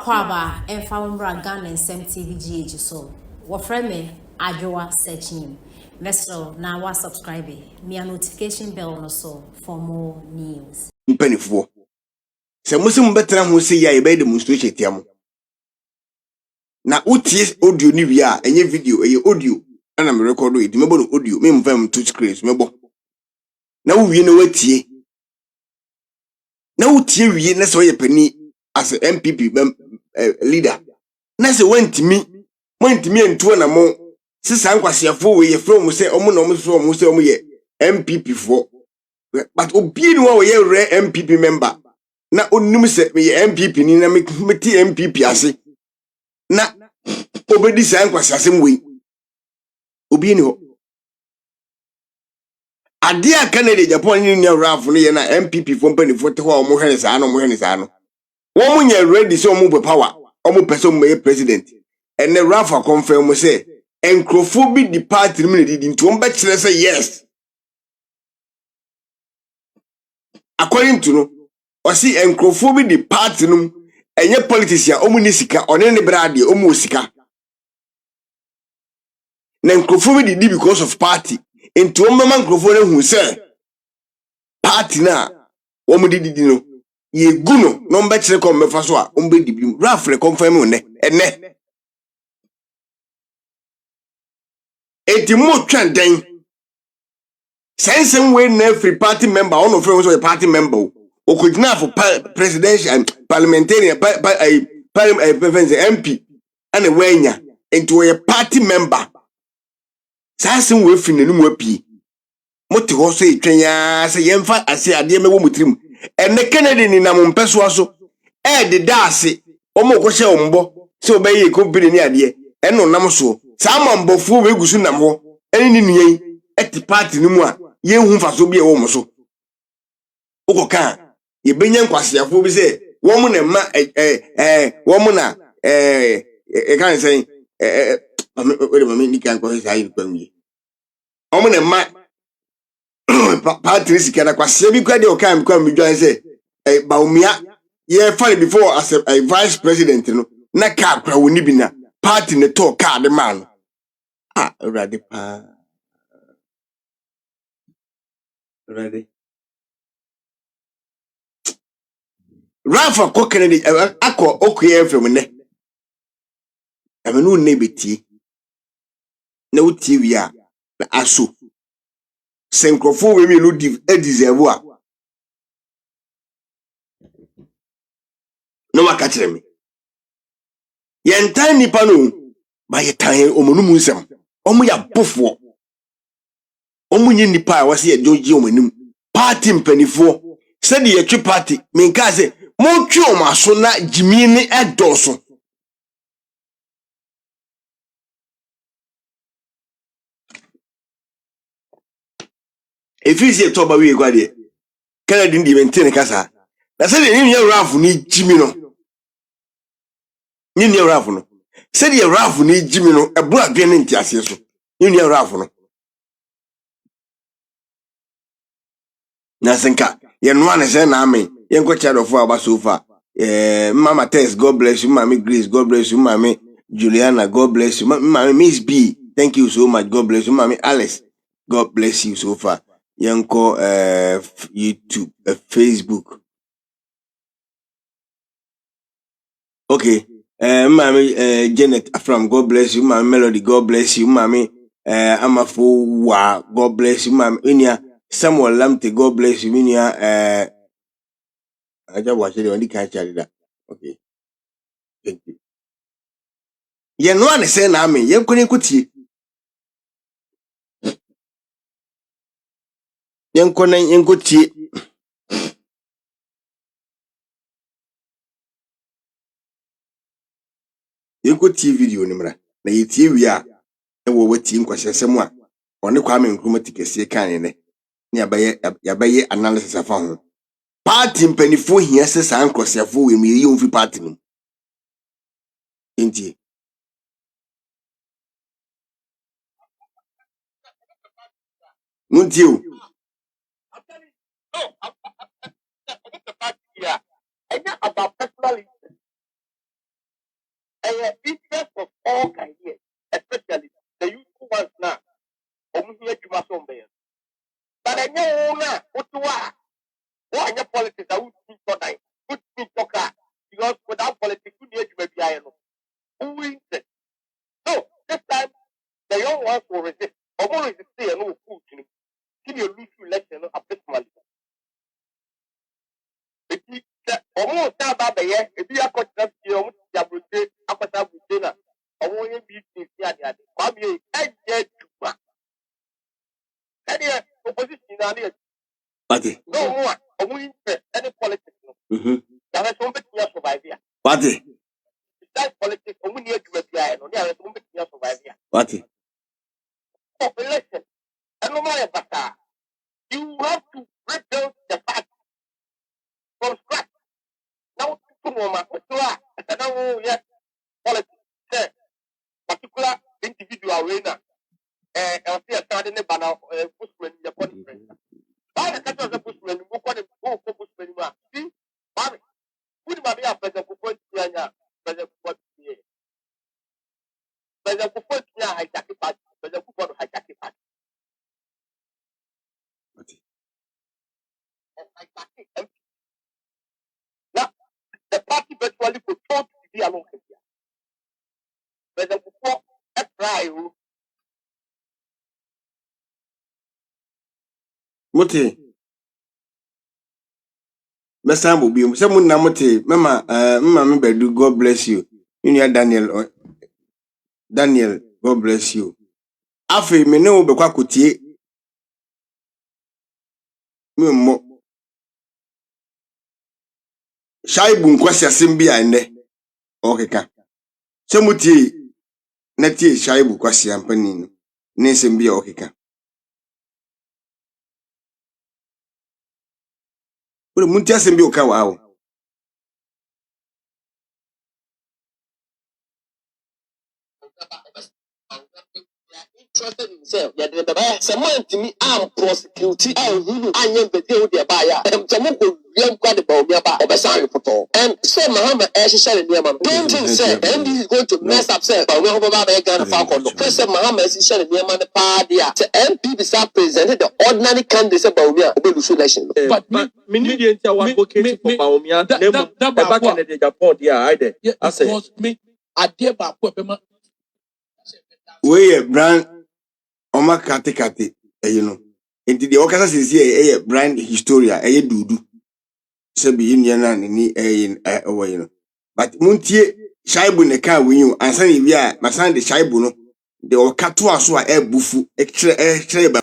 Akwaba and Fawmbra Gun and Sem TVGH so. What friend me Adjoa searching. Vessel now was subscribing. Me a notification bell no so for more news. Mpanifo. Se musim betra ho se ya ebe demonstration tiam. Na utie audio ni wi a enye video eye audio na me record it mebo no audio me mfam to screen mebo. Na wo wie na watie. Na utie wie na so ye pani as MPP leader. Na se wantimi entuo na mo sisa nkwasiafo we ye from say omo na omo so omo say omo ye MPP for. But obi ni wo ye re MPP member. Na onnim se me ye MPP ni na me ti MPP ase. Na obedi sa nkwasi asem we. Obi ni ho. Ade a Canada Japan ni nya raf no ye na MPP for mpanifo te ho omo hwene saa no omo hwene saa no. Wo mo nya ready so omo be power. Omo person mo ye president. And the Rafa confirm say enkrofo bi di party ni didi nti won be kire say yes. According to no, o see enkrofo bi di party no enye politics ya omo ni sika one ne brade omo sika. Na enkrofo bi di because of party. Nti won mama enkrofo na hu say party na won didi no ye gu no mbe kire ko mbefa so a ombe di bi. Rafa confirm ne ene. Eti mo twanden sensem we na free party member one of them so a party member o could not for presidential and parliamentarian MP and a wenya into a party member sensem we free nenu api moti ho so etwenya se yemfa ase ade me wo mutrim ene Kennedy ni na mo mpeso so de daase omo ko hye ombo se obaye ko biri ni ade eno nam so sa mambofu we gusu nam ho eni ni nuyen eti party ni mu a ye hu faso bi e wo mo so ukoka ye benya nkwasiafo bi se wo mo na ma wo mo na kan say we mama ni kan ko say ayi kwanwi wo mo na ma party sika na kwasia bi kwa de o kan kwa mi dwan say baumia ye fare before as a vice president no na ka kwa woni bi na party ne to card man already ready Rafa ko Kennedy akọ okuye FM ne amenu ne beti na utie wi a na aso senkrofo we no deserve a no maka kire me ye ntan nipa no ba ye tan omonum nsem omo ya bofo omo nyi nipa a wase ye joji omonum party mpanifo said ye twi party menka se mo twi o maso na jimi ni edoso efisi e toba wi egwade Kennedy ndi maintain kasa na said ye nye raf ni jimi no nye raf no said ye raf ni jimi no ebru adwene nti ase so nye raf no na senka ye no ane se na ame ye nko child of aba so far Mama Tess, God bless you. Mommy Grace, God bless you. Mommy Juliana, God bless you. Mommy Miss B, thank you so much. God bless you. Mommy Alice, God bless you so far. Yanko YouTube, Facebook. Okay. Mommy Janet from God bless you. Mommy Melody, God bless you. Mommy Amafo Wa, God bless you. Mommy Inia Samuel Lamte, God bless you. Inia I just watched it on the catch that. Okay. Thank you. Ye no ane se na ame ye nkone nkutie ye nkone nkutie ye nkutie video ni mra na ye tie wi a e wo wati nkwasesem a one Kwame Nkrumah tikese kan ne yabaye analysis afa ho party mpanifo hia se sa nkwasefo we mu ye yomfi party no enti muntie o interest of all Ghanaians, especially the youthful ones now. Here to my son, but I know now what you are. Why your politics? I would think for that. Would think for that because without politics, you need to be I know. Who wins it? No, this time the young ones will resist. Or more resist and no food. Give you a loose election personally. Almost about the year, if you are got that you have to say, after dinner, I want you to be here. Mommy, I get to any opposition. Party. No more. Any politics. There is somebody here survive here. Party. That politics, only here to be here. No, there is somebody here survive here. Party. Population. And no more about you have to rebuild the party from scratch. Now, what you are, and now, yes, politics, particular individual winner, and I'll see a starting a banner, Bushman in the conference. Why the country of the Bushman, who call him Bushman, see, Mammy, put my beer, President Kufuor, President Kufuor, President Kufuor, hijack party, President Kufuor, hijack party. Now, the party virtually proposed to be alone here. President Kufuor, a trial. Mote. Mesambo bi. Se mun na mote. Mama me bedu. God bless you. You Daniel. Daniel, God bless you. Afi me ne wo be kwa kotie. Me mo. Shaibu nkwasi asem bi ande. Okeka. Se mutie na tie Shaibu kwasi ampani no. Ne nsem bi okeka. Wo muntie asem bi oka wa wo. Interested in himself. Yeah, the someone to me, I'm prosecuting. I am the deal with the buyer. And someone who young quite about me about a sign photo. And say Muhammad Ash said in the don't think say MD is going to mess up say but we have about a gun of Falcon. First Muhammad said in the man the party. The MP beside presented the ordinary candidates about me about the election. But me need to tell what advocate for Baumia. That back in the Japan, yeah, I say me I dare back We brand Oma kate you know. Enti de okasa sisi brand historia dudu. Sebi yin ni you know. But muntie Shaibu ne ka wenyu ansa ne wi a masan de Shaibu no de okato aso a bufu e kire ba